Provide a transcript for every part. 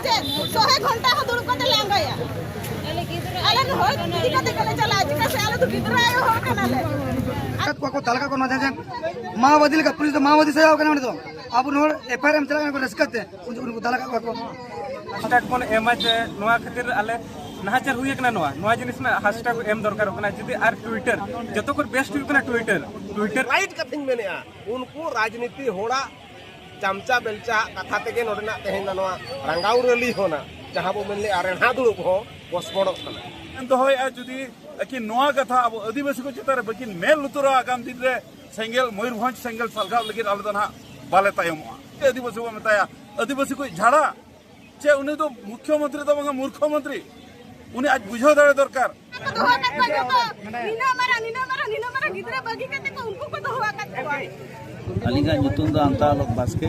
जे 100 घंटा हो दुड़ कते लांगाया आले न होय दिक्कत कले चला आज का से आले तो गिदरा आयो हो कनाले को तलका को नजर माओवादी का पुलिस माओवादी से आओ कना तो अब नोर एफआईआर में चला को रसकते उनको तलका को हैशटैग कोन एमएच नोआ खातिर आले नाहाचार हुई कना नोआ जिनिस में हैशटैग एम दरकार कना जदी आर ट्विटर जतो को बेस्ट हुई कना ट्विटर राइट कथिंग मेनेआ उनको राजनीति होड़ा चमचा बेलचा कथा तेगे नोडना तेहेना नोआ रंगाउ रली होना जहां बो मेनले आरेना दुड़ुक हो बसबड़ो कना तो होय जुदी कि नोआ कथा अब आदिवासी को चितारे बकिन मेल लुतुरा आगाम दिन रे सेंगेल मयूरभंज सेंगेल सलगाव लगिन आले तो ना बाले तायमो आदिवासी को बताया आदिवासी को झाड़ा चे उन्हें तो मुख्यमंत्री तो बंगा मूर्खमंत्री उन्हें आज बुझाव दाड़े दरकार तो हुआ कत नीना मारा गिदरा बगी कते को उनको को तो हुआ कत अलिंगा nyutum do anta lok baske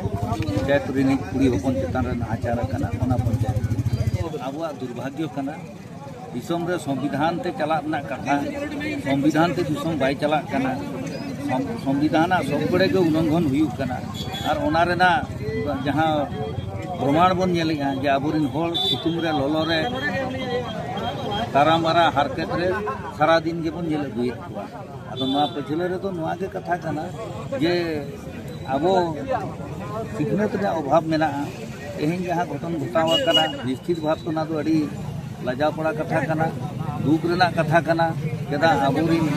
jay turini kuri hopon chetan re nahacara kana ona panchayat abuwa durbhagyo kana दिसम रे संविधान ते चलाक ना कथा संविधान ते दिसम बाय चलाक कना संविधान सब बड़े के उल्लंघन हुई कना और ओना रे ना जहां प्रमाण बन नेलेगा जे आबुरिन होल सितुम रे लोलो रे तारामारा हारकेट रे सारा दिन के बन नेले गुई अदो ना पछले रे तो नोआ के कथा कना जे आबो सिखनेत रे अभाव मेना एहिन जहां घटन घटावा कना निश्चित भाव तो ना तो अड़ी लजा पड़ा कथा कना दुख रेना कथा कना केदा आबुरिन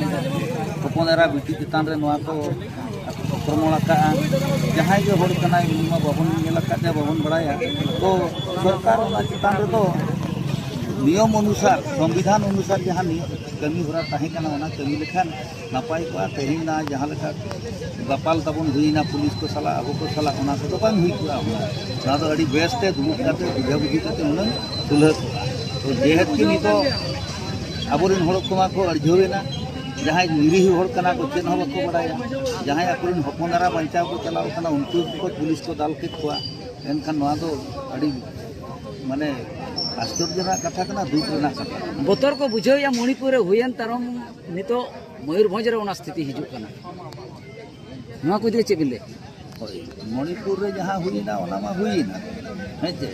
हपनेरा बिटी चितान रे नोआ को आक्रमण का जहां के होड़ कना इमा बाबन नेला काते बाबन बड़ाया तो सरकार ओना चितान रे तो नियम अनुसार संविधान अनुसार जहां कमी होरा ताहे कना ओना कमी लेखान नापाय को तेहिन ना जहां लेखा गपाल तबन हुईना पुलिस को सला अब को सला ओना को बांग हुई पूरा ना तो अड़ी बेस्ट दुख काते बुझा बुझी काते ओना सुलह तो जेहत की तो आबुरिन होड़ कोमा को अर्झोवेना जहां निरीह होड़ कना को चेन हो बको बड़ाया जहां आकुरिन हपनारा बंचाव को चलाव कना उनको को पुलिस को दाल के खुआ एनखान नोआ दो अड़ी माने आश्चर्यजनक कथा कना दुख रेना कथा बोतर को बुझो या मणिपुर हुयन तरम नितो मयूरभंज रे ओना स्थिति हिजु कना नोआ को दिले चेबिले मणिपुर रे जहां हुईना ओना मा हुईना हेते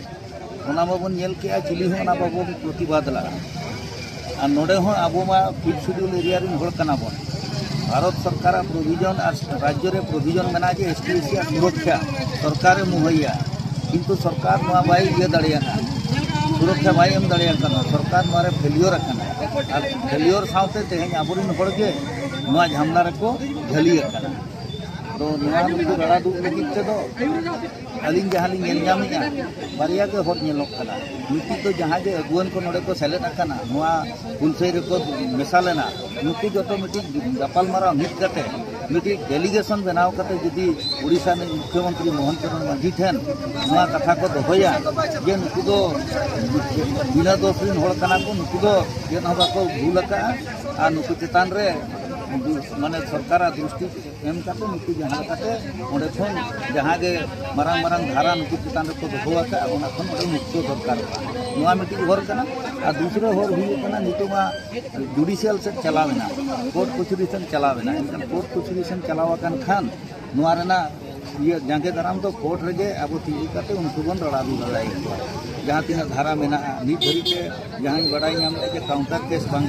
ओना बाबन नेल के चिली हो ओना बाबन प्रतिवाद ला आ नोडे हो आबो मा फिफ्थ शेड्यूल एरिया रिन होड़ कना बन भारत सरकार प्रोविजन और राज्य रे प्रोविजन मेना जे एसटीसी सुरक्षा सरकार मुहैया किंतु सरकार नोआ बाई ये दड़ियाना सुरक्षा बाई एम दड़ियाना सरकार मारे फेलियर कना और फेलियर साउते तेहेन आबुरिन होड़ के नोआ झामला रे को झली कना तो नोआ को रड़ा दुख लगी ते दो अलिंग जहां लिंग नेलजामिया बारिया के होड़ नेलोक कना नुकी तो जहां जे अगुवन को नोडे को सेलेट कना नोआ पुलसई रे को मेसालेना नुकी जतो मिटी गपाल मारा मिट कते मिटी डेलीगेशन बनाव कते जदी उड़ीसा में मुख्यमंत्री मोहन चरण मांझी ठेन नोआ कथा को दोहया जे नुकी दो बिना दोषिन होड़ कना को नुकी दो जे नबा को भूल का आ नुकी चितान रे माने सरकार दृष्टि एम काते नुकी जहां काते ओडे खन जहां गे मारांग मारांग धारा नुकी चितान रे को दोहवा का ओना खन ओडे मुक्तो सरकार नोआ मिटी होर कना आ दूसरे होर हुई कना नितोमा जुडिशियल से चलावेना कोर्ट कचहरी से चलावेना एनकन कोर्ट कचहरी से चलावा खान नोआ रेना ये जांगे दाराम तो कोर्ट रे अब तीजी काते उनको बन रड़ा भी लड़ाई जहां तीन धारा मेना नित धरी के जहां बड़ाई नाम के काउंटर केस बांग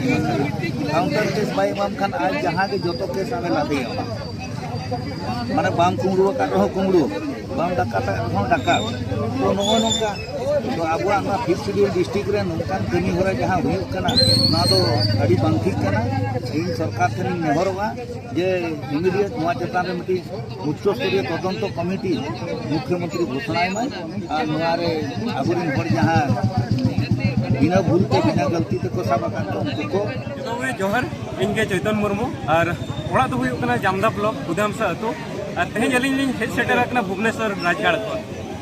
काउंटर केस बाई माम खान आज जहां के जोतो केस आवे लादे माने बाम कुंगड़ो का रहो कुंगड़ो बाम डाका रहो डाका तो नो नोका तो आबुआ ना फिफ्थ शेड्यूल डिस्ट्रिक्ट रे नोकान कमी होरा जहां हुई कना ना तो अड़ी बांग ठीक कना इन सरकार के नेहरवा जे इमीडिएट नोआ चेतान रे मिटी उच्च स्तरीय तदंत कमिटी मुख्यमंत्री घोषणा में आ नोआ रे आबुरिन होड़ जहां बिना भूल के बिना गलती ते को साबा का उनको को जोहर इनके चैतन मुर्मू और ओड़ा तो हुई कना जामदा ब्लॉक उदामसा अतो और तेहेन अलिंग लिंग हेड सेटर कना भुवनेश्वर राजगढ़ को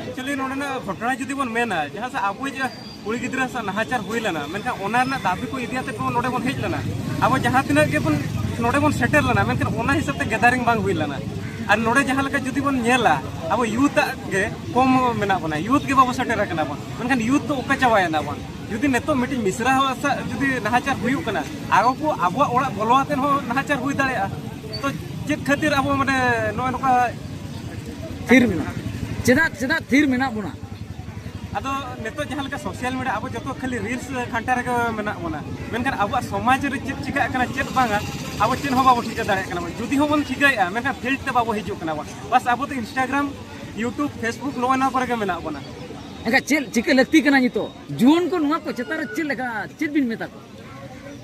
एक्चुअली नोडना घटना जुदी बन मेना जहां से आबो जे कुड़ी गिदरा सा नाहाचार हुई लेना मेनका ओना ना दाबी को इदियाते को नोडे बन हेज लेना अब जहां तिना के बन नोडे बन सेटर लेना मेनका ओना हिसाब ते गैदरिंग बांग हुई लेना और नोडे जहां लका जुदी बन नेला अब यूथ के कम मेना बना यूथ के बाबो सेटर कना बन मेनखान यूथ तो ओका चावायना बन जुदी नेतो मिटी मिश्रा हो जुदी नाहाचार हुई कना आगो को आबो ओड़ा बोलोआतेन हो नाहाचार हुई दाड़ेया तो चेक खातिर अब माने नो नोका थिर मेना चेदा चेदा थिर मेना बुना अदो नेतो जहाँ लेका सोशल मीडिया अब जो खाली रील्स घंटा रे मेना बोना मेनखान अब समाज रे चेक चिका कना चेक बांगा अब चेन हो बाबो ठिका दाड़े कना जुदी हो बन ठिकाया मेनखान फील्ड ते बाबो हिजु कना बस अब तो इंस्टाग्राम यूट्यूब फेसबुक नो ना पर मेना बोना एका चेल चिके लगती कना नितो जुवन को नुआ को चेतार चेल लेका चेत बिन मेता को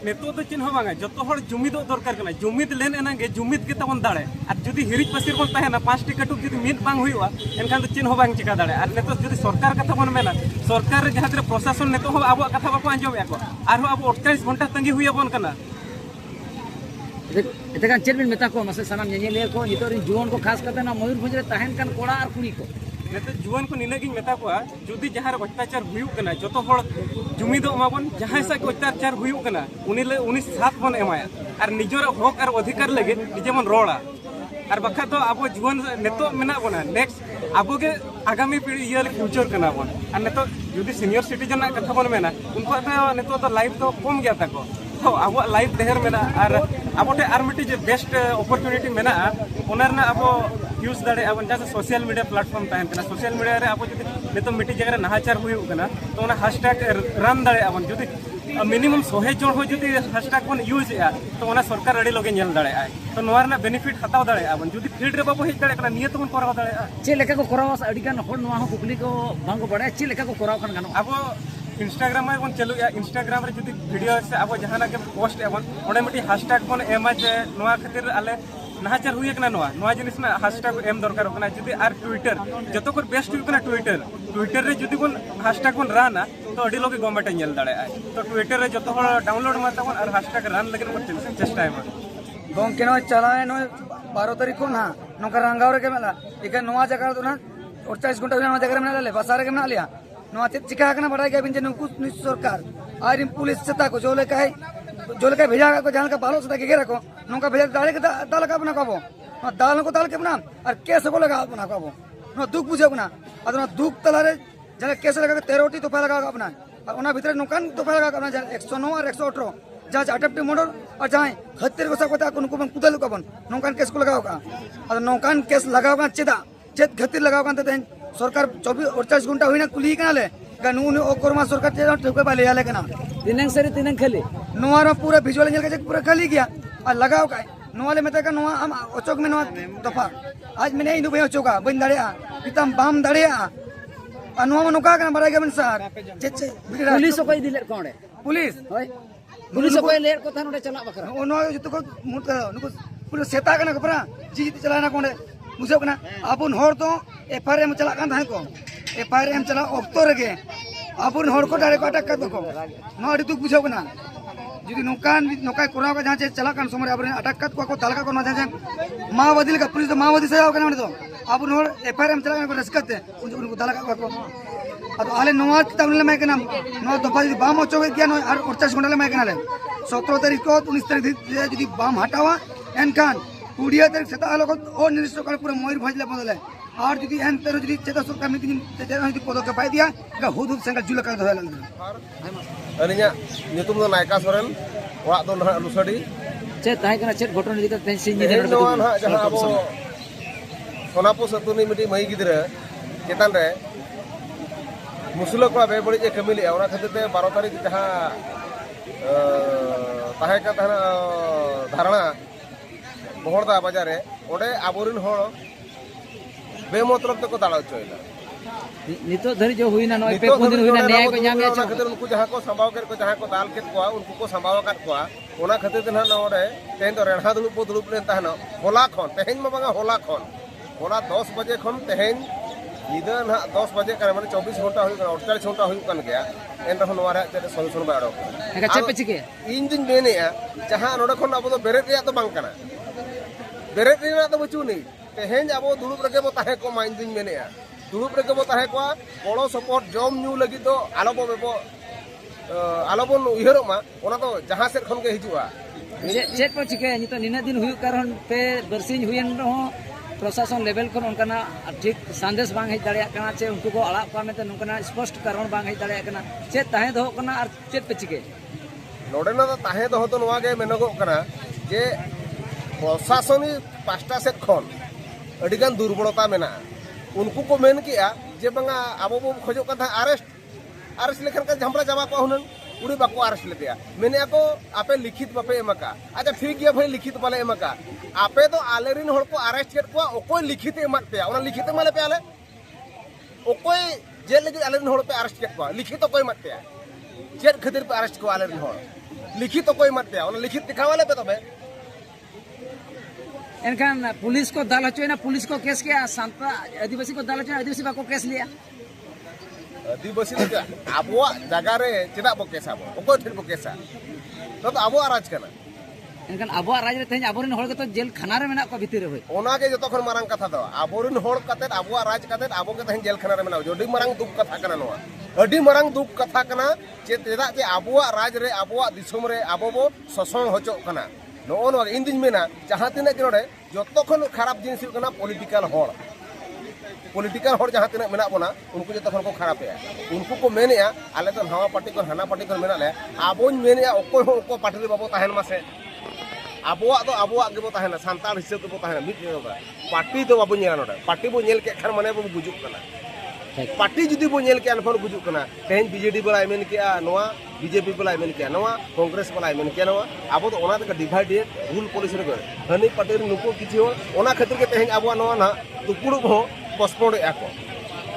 नेतो तो चिन्ह बांगा जो हर जुमिद दरकार कना जुमिद लेन एनागे जुमिद के तबन दाड़े और जुदी हिरिज पसिर बन ताहेना 5 टी कटुक जुदी मिद बांग हुआ एनखान तो चिन्ह बांग चिका दाड़े और नेतो जुदी सरकार कथा बन मेना सरकार रे जहां प्रशासन नेतो हो अब कथा बाको आंजम याको और अब 48 घंटा तंगी हुई बन कना एतेकान चेत बिन मेता को मसे सनाम नेनेले को नितो रिन जुवन को खास करते ना मयूरभंज रे ताहेन कान कोड़ा और कुड़ी को नेतो जुवन को निनागिन मेता को जुदी जहां अत्याचार हुई कना जतो हर जुमिद एमाबन जहां से अत्याचार हुई कना उनी साथ बन एमाया और निजर हक और अधिकार लगे निजे मन रोड़ा और बखा तो अब जुवन नेतो मेना बना नेक्स्ट अब के आगामी पीढ़ी ईयर फ्यूचर कना बन और नेतो जुदी सीनियर सिटीजन ना कथा बन मेना उनको नेतो तो लाइफ तो कम गया तको तो अब लाइफ देहर मेना और अब और मिट्टी बेस्ट अपॉर्चुनिटी मेना ओनरना अब यूज दाड़े अब जैसे सोशल मीडिया प्लेटफॉर्म तहन कना सोशल मीडिया रे अब जुदी नेतो मिट्टी जगह नाहाचार हुई कना तो ओना हैशटैग रन दाड़े अब जुदी मिनिमम 100 जन हो जुदी हैशटैग बन यूज या तो ओना सरकार अड़ी लगे नेल दाड़े तो नोरना बेनिफिट हताव दाड़े अब जुदी फील्ड रे बाबो हेज दाड़े कना नियत बन कराव दाड़े चे लेका को कराव अड़ी गान होड़ नोआ हो कुकली को बांग को बड़े चे लेका को कराव खान गानो अब इंस्टाग्राम में बन चलू या इंस्टाग्राम रे जुदी वीडियो से अब जहाना के पोस्ट एबन ओडे मिट्टी हैशटैग बन एमा जे नोआ खातिर आले नाहाचार हुई कना नोआ जिनिस ना हैशटैग एम दरकार कना जुदी आर ट्विटर जतो कर बेस्ट हुई कना ट्विटर रे जुदी बन हैशटैग बन राना तो अडी लोग गवर्नमेंट नेल दाड़े तो ट्विटर रे जतो हर डाउनलोड माता बन और हैशटैग रन लगे बन चेष्टा है गोंके नो चलाए नो 12 तारीख को ना नोका रंगाव रे के मेला इके नोआ जगह तो ना 48 घंटा हुई जगह में ले बसारे के ना लिया नोआ चिका कना बड़ा के बिन जे नुकु सरकार आर पुलिस सेता को जो लेका भेजा को जान का बालो से के रखो नोका भेजा दाल के दाल का बना कबो दाल को दाल के बना और केस को लगा बना कबो नो दुख बुझे बना अदना दुख तलारे जने केस लगा 13 तो लगा अपना और ओना भीतर नोकान तो लगा अपना 109 और 118 जहाँ अटप्टी मर्डर और जहाँ हत्या को सब उनको कुदल को नौकान केस को लगाओ और नौकान केस लगाओ चेदा चेत खातिर लगाओ सरकार 48 घंटा हुई ना कुली ले ओकरमा सरकार ठोके पाले याले कना तिनंग सरी तिनंग खाली नोआ पूरा विजुअल के पूरा खाली गया और लगाओ का नोआ ले मेता का नोआ हम ओचोक में नोआ दफा आज मैं नहीं दुबई ओचोका बन दाड़िया पितम बाम दाड़िया और नोआ नोका कना बड़ा गबन सर चेचे पुलिस को दिले कोन पुलिस होय पुलिस को लेर को थान चला बकरा नोआ जतो को मुत नुको पूरा सेता कना कपरा जी चलाना कोन बुझो कना अपन होर तो एफआरएम चला कान थान को एफआरएम चला ऑक्टो रगे अपन होर को डायरेक्ट अटक कर दको नो अडी दुख बुझो कना जुदी नोकान कोराव का जहां चला कान समय अपन अटक कर को तालका को न जाए माओवादी का पुलिस तो माओवादी से कना तो अपन होर एफआरएम चला कान को रसकते उनको तालका को अब आले नोआ तमले में कना नो दफा जुदी बाम ओचो गया नो 48 घंटा ले में कना ले 17 तारीख को 19 तारीख जुदी बाम हटावा एनखान 20 तारीख सेता आलो को और निर्दिष्ट कर पूरा मयूरभंज ले बदले और जुदी एन तेरो जुदी चेता सरकार नीति जुदी पदक्षेप पाई दिया का हुद संग जुल का धोयल अनिया नितुम दो नायका सोरेन ओड़ा दो ना लुसडी चे ताहे कना चे घटना दिका तेन सिंह जी नोआ ना जहां अब सोनापुर सतुनी मिटी मई गिदरा चेतन रे मुसलो को बे बड़ी जे कमिली ओना खातिर ते 12 तारीख जहां ताहे का धारणा बहरदा बाजार रे ओडे आबोरिन होड़ बेमतलब तक दाड़ा चोइला नितो धरी जो हुई ना नय पे पुन दिन हुई ना न्याय को न्याय ओना खातिर उनको जहां को संभाव कर को जहां को दाल के को उनको को संभाव कर को ओना खातिर त ना ओडे तेन तो रेणा दुलुप ने तहन होला खन तेहन म बंगा होला खन होला 10 बजे खन तेहन निदा ना 10 बजे कर माने 24 घंटा हुई 48 घंटा हुई कन गया एन रहो नोरा ते सॉल्यूशन बाड़ो एका चे पे चिके इन दिन मेने जहां नोडे खन अब तो बेरेट रिया तो बांग कना बेरेट रिया तो बचू नहीं तेहन अब दुलुप रगे बो ताहे को इन दिन मेने दुलुप रगे बो ताहे को बड़ो सपोर्ट जम न्यू लगी तो आलोबो बेबो आलोबो उहरो मा ओना तो जहां से खन के हिजुआ चे पे चिके नि तो निना दिन हुई कारण पे बरसिन हुईन रहो प्रशासन लेवल को उनका ठीक संदेश बांग हे दाड़िया कना चे उनको को अड़ा पा में तो उनका स्पष्ट कारण बांग हे दाड़िया कना चे ताहे दो कना और चे पे चिके नोडे ना ताहे दो तो नोआ गे मेनगो कना जे प्रशासनिक पास्टा से खन अडिगान दुर्बलता मेना उनको को मेन किया जे बंगा अब बो खोजो कथा अरेस्ट लेखन का झमड़ा जावा को हुनन उड़ी बाको अरेस्ट लेते मेने को आपे लिखित बापे एमका अच्छा ठीक गया भाई लिखित बाले एमका आपे तो आलेरिन होड़ को अरेस्ट केट को ओकोय लिखित एमत पे ओना लिखित माले पे आले ओकोय जेल लगे आलेरिन होड़ पे अरेस्ट केट को लिखित तो कोई मत पे चेट खातिर पे अरेस्ट को आलेरिन होड़ लिखित तो कोई मत पे ओना लिखित दिखावाले पे तबे एनखान पुलिस को दाल हचोना पुलिस को केस किया सांता आदिवासी को दाल हचोना आदिवासी बाको केस लिया आदिवासी लगे आबो जगह रे चेदा बो केस आबो ओको ठीक बो केसा तो आबो राज कना एनखान आबो राज रे तेज आबोरिन होड़ के तो जेल खाना रे मेना को भीतर रे होय ओना के जतो खन मारंग कथा दो आबोरिन होड़ कते आबो राज कते आबो के तहन जेल खाना रे मेना जोडी मारंग दुख कथा कना नोआ अडी मारंग दुख कथा कना चेदा जे आबो राज रे आबो दिसुम रे आबो बो ससंग होचो कना नो इन दिन मेना जहाँ तीन के नोडे जो खराब जिनिस कना पॉलिटिकल होड़ जहाँ तीन मेना बोना उनको जो को खराब है उनको को मेने आले तो नवा पार्टी को हाना पार्टी को मेना ले आबो मेने ओको हो ओको पार्टी रे बाबो तहन मासे आबोआ तो आबोआ गेबो तहना सांताल हिसाब के बो तहना मिट पार्टी तो बाबो नेला नोडे पार्टी बो नेल के खान माने बो गुजुक कना पार्टी जुदी बो नेल के अनफर गुजुक कना तेन बीजेडी बला एमएन के नवा बीजेपी बला एमएन के नवा कांग्रेस बला एमएन के नवा आबो तो ओना तक डिवाइडेड रूल पॉलिसी रे हनी पार्टी रे नुको किछि हो ओना खातिर के तेन आबो नवा ना दुकुड़ हो पोस्टपोन आको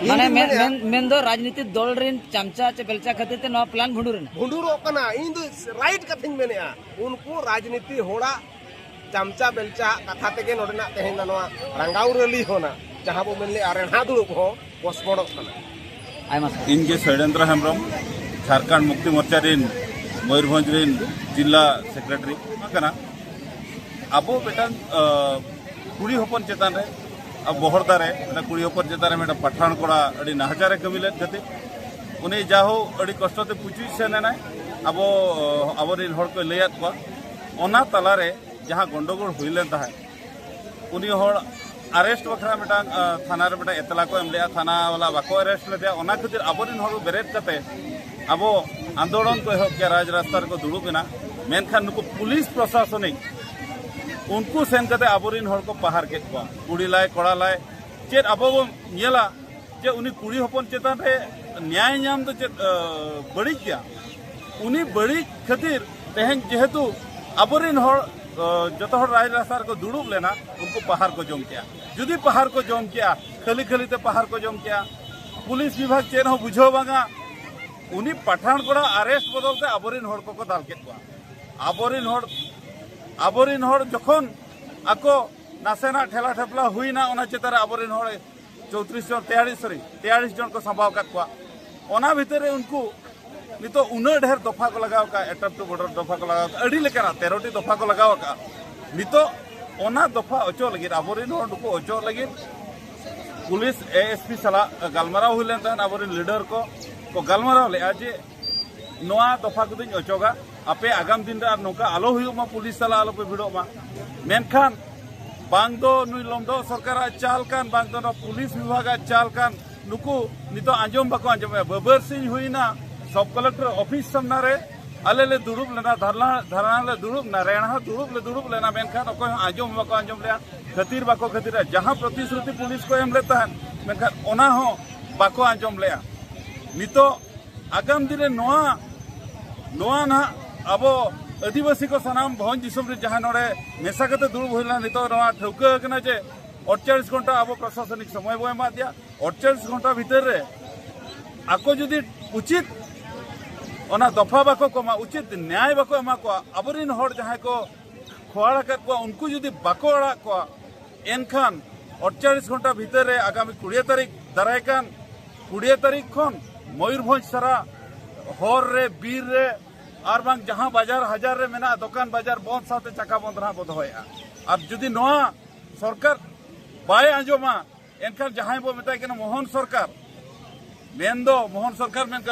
माने मेन दो राजनीति दल रेन चमचा चे बेलचा खातिर ते नवा प्लान भुंडुरो कना इन दो राइट कथिन मेने उनको राजनीति होड़ा चमचा बेलचा कथा तेगे नोडना तेन नवा रंगाउ रली होना जहां बो मेनले आरेना दुड़ुब हो पोस्टपोन कना इनके षड्यंत्र हेम्ब्रम झारखंड मुक्ति मोर्चा रिन मयूरभंज रिन जिला सेक्रेटरी कना अब बेटा कुड़ी हपन चेतान रे अब बहरदारे कुड़ी हपन चेतान रे पठान कोड़ा अड़ी नाहचारे कमिले गति उनी जाहो अड़ी कष्टते पुचुई सेना अब अब रिन हड़ को लैयात को ओना तलारे जहां गंडगोल हुईलेन ताहे उनी हड़ अरेस्ट बखरा बेटा थाना रे बेटा एतला को एम लिया थाना वाला बाको अरेस्ट लेते ओना खातिर अबरिन हड़ बेरेट कते अब आंदोलन को एहब के राज रास्ता को दुड़ुबना मेनखान नुको पुलिस प्रशासनिक उनको सेन कते अबरिन हड़ को पहाड़ के कुड़ी लाय कोड़ा लाय चेत अब नेला जे उनी कुड़ी हपन चेतान रे न्याय नाम तो चेत बड़ी गया उनी बड़ी खातिर तेहन जेहेतु अबरिन हड़ जो राज रास्ता को दुड़ुब लेना उनको पहाड़ को जम किया जुदी पहाड़ को जम किया खाली खाली ते पहाड़ को जम किया पुलिस विभाग चेन हो बुझो बांगा उनी पठान कोड़ा अरेस्ट बदलते अबरिन हड़ को दाल के अबरिन हड़ जखन आको नासेना ठेला ठेपला हुईना ओना चेतारे अबरिन हड़ 34 जन 43 जन को संभाव का ओना भीतर उनको नितो उना ढेर दफा को लगाव का एटअप टू बॉर्डर दफा को लगाव का अड़ी लेकना 13टी दफा को लगाव का नितो ओना दफा अचो लगी अबरिन हड़ को अचो लगी पुलिस एएसपी सला गलमाराव हुईलेन तहन अबरिन लीडर को गलमाराव ले जे नोआ दफा को दिन अचोगा आपे आगाम दिन रे नोका आलो हुयुमा पुलिस सला आलो पे भिड़ोमा मेनखान बांग दो नुई लमदो सरकार चाल कान बांग दो पुलिस विभाग चाल कान नुकु नितो आंजम बाको आंजम बबर सिंह हुईना सब कलेक्टर ऑफिस सामना रे आले ले दुड़ुब लेना धरना ले दुड़ुब ना रेणा दुड़ुब लेना मेनखान अकोय आंजम बाको आंजम ले खातिर बाको खातिर जहां प्रतिश्रुति पुलिस को एम लेता है मेनखान ओना हो बाको आंजम ले नितो आगाम दिन रे नोआ ना अब आदिवासी को सनाम भवन दिसम रे जहां नोडे मेसा कते दुड़ुब होइला नितो नोआ ठौका कना जे 48 घंटा अब प्रशासनिक समय बो एमा दिया 48 घंटा भीतर रे आको जदि उचित ओना दफा बाको कमा उचित न्याय बाको एमा को अबरिन हड़ जहां को खोआड़ा कर को उनको जदि बाको अड़ा को एनखान 48 घंटा भीतर रे आगामी 20 तारीख दारायकान 20 तारीख खन मयूरभंज सारा हर रे बीर रे और बांग जहां बाजार हजार रे मेना दुकान बाजार बंद साथे चका बंद रहा बद होया अब जदि नोआ सरकार बाय आंजोमा एनखान जहां बो मेताय केना मोहन सरकार मेन मोहन सरकार मेन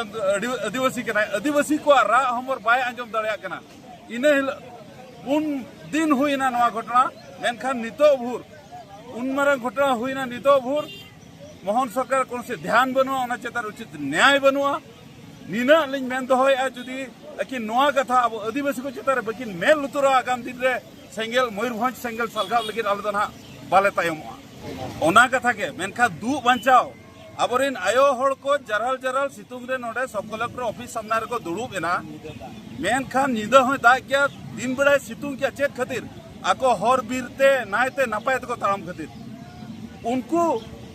आदिवासी के आदिवासी को रा हमर बाय आंजम दड़िया कना इने उन दिन हुईना नवा घटना मेनखान नितो भूर उन मारंग घटना हुईना नितो भूर मोहन सरकार कौन से ध्यान बनुआ ओना चेतार उचित न्याय बनुआ नीना लिंग मेन दोहया जुदी कि नवा कथा अब आदिवासी को चेतार बकिन मेल लुतुरा आगाम दिन रे सेंगेल मयूरभंज सेंगेल सलगाव लगिन आलो दना बाले तायमोआ ओना कथा के मेनखा दु बांचाओ अबोरिन आयो हड़ को जरल जरल सितुंग रे नोडे सब कलेक्टर ऑफिस सामने रे को दुड़ुब एना मेनखान निदा हो दाग गया दिन बेड़ा सितुंग क्या चेक खातिर आको हर बीरते नायते नपाय को ताड़म खातिर उनको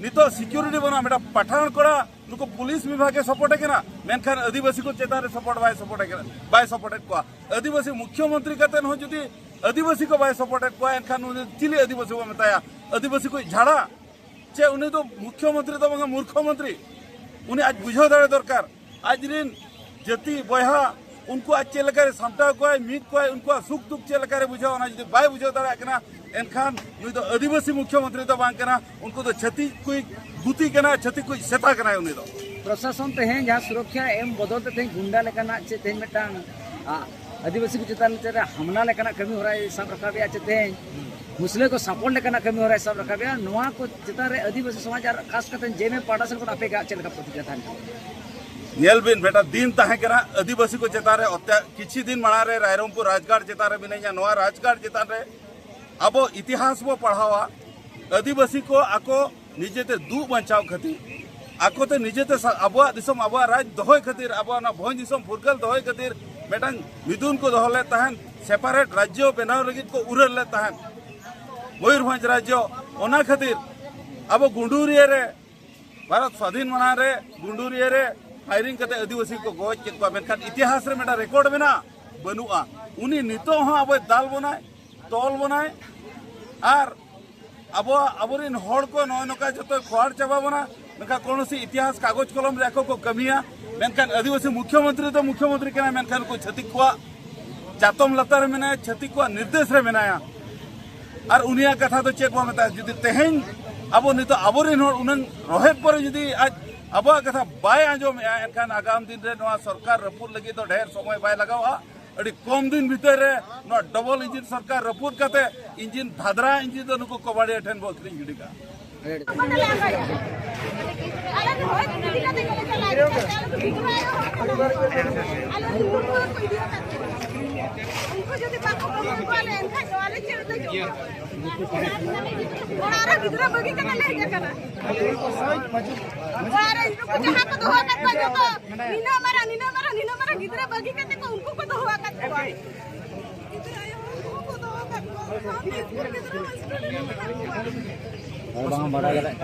नितो सिक्योरिटी बना बेटा पठान कोड़ा नुको पुलिस विभाग के सपोर्ट है ना मेनखान आदिवासी को चेतारे सपोर्ट बाय सपोर्ट को आदिवासी मुख्यमंत्री कहते हो जुदी आदिवासी को बाय सपोर्ट को एनखान चिली आदिवासी को बताया आदिवासी को झाड़ा चे उन्हें तो मुख्यमंत्री तो बंगा मूर्खमंत्री उन्हें आज बुझाव दाड़े दरकार आज रिन जति बहा उनको आज चेलकारे सामटा को मीत को उनको सुख दुख चेलकारे बुझाव ना जति बाय बुझाव दाड़े कना एनखान नुई तो आदिवासी मुख्यमंत्री तो बांग कना उनको तो छती कोई गुती कना छती कोई सेता कना उन्हें तो प्रशासन तेहें जहाँ सुरक्षा एम बदलते तेहें गुंडा लेकाना चे तेहें मिटांग आदिवासी को चेतान हमला लेकाना कमी हो रहा है सब रखा गया तेहें मुस्लिम को सपोर्ट लेकाना कमी हो रहा है सब रखा गया नोआ को चेतान आदिवासी समाज और खास करते जेमे पाटासन को आपे का चलका प्रतिजतान बिन बेटा दिन तहकना आदिवासी को चेतान किसी दिन मना रे रायरंगपुर राजगाड़ चेतान बिना नोआ राजगाड़ चेतान अब इतिहास बो पढ़ावा आदिवासी को आको निजेते दू बचाव खातिर आकोते निजेते अब दिसम अब राज दहय खातिर अब भोज दिसम फुरगल दहय खातिर मेटांग मिदुन को दहले तहन सेपारेट राज्य बनाव लगी को उरल ले तहन मयूरभंज राज्य ओना खातिर अब गुंडूरिया रे भारत स्वाधीन मना रे गुंडूरिया रे फायरिंग करते आदिवासी को गोज के को मेनखान इतिहास रे मेटा रिकॉर्ड मेना बनुआ उनी नितो हो अब दाल बनाए तोल बनाए और अब अबरिन हड़ को नय नका जतो खोड़ चाबा बना मेनखान कौन सी इतिहास कागज कलम रे को कमिया मेनखान आदिवासी मुख्यमंत्री तो मुख्यमंत्री कना मेनखान को छतिक को चातम लतार मेना छतिक को निर्देश रे मेनाया और उनिया कथा तो चेक मता जुदी तेहें अब नितो अबरिन हड़ उनन रोहेत पर जुदी आज अब कथा बाय आजम एनखान आगाम दिन रे नवा सरकार रपुर लगी तो ढेर समय बाय लगावा अड़ी कम दिन भीतर रे नवा डबल इंजिन सरकार रपुर कते इंजिन धादरा इंजिन तो नुको कबाड़ी ठेन बो क्रिंग गिडी का उनको जो बाको को वाले एनखा वाले चल दे जो ओरा गिदरा बगी कना ले जा कना ओरा इनको जहां को दोहा का जो तो नीना मारा गिदरा बगी कते को उनको को दोहा का गिदरा उनको दोहा का और वहाँ बड़ा लगा